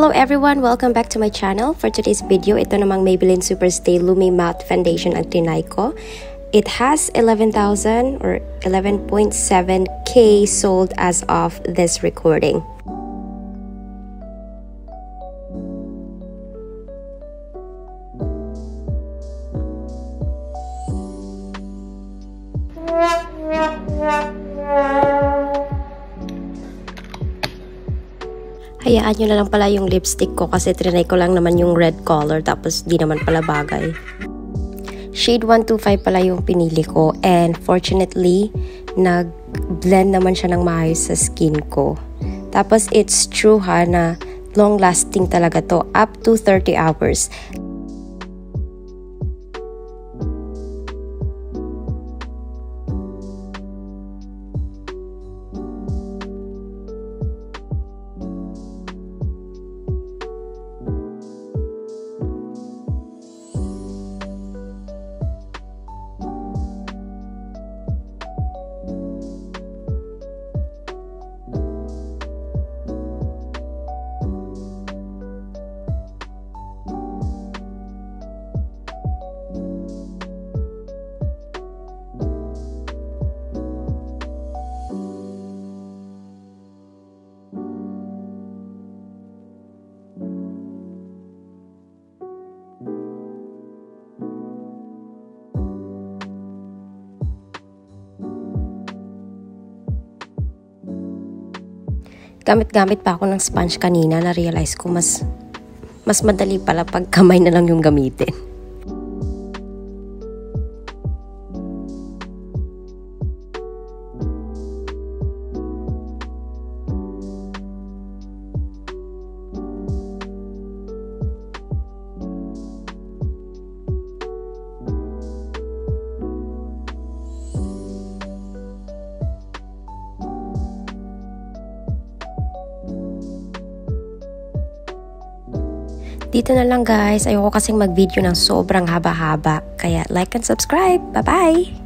Hello everyone! Welcome back to my channel. For today's video, ito namang Maybelline Superstay Lumi Matte Foundation ang trinay ko. It has 11,000 or 11.7k sold as of this recording. Hayaan nyo na lang pala yung lipstick ko kasi trinay ko lang naman yung red color tapos di naman pala bagay. Shade 125 pala yung pinili ko and fortunately, nag-blend naman siya ng maayos sa skin ko. Tapos it's true ha na long lasting talaga to up to 30 hours. Gamit-gamit pa ako ng sponge kanina, na-realize ko mas madali pala pag kamay na lang yung gamitin. Dito na lang guys, ayoko kasing mag-video ng sobrang haba-haba. Kaya like and subscribe. Bye-bye!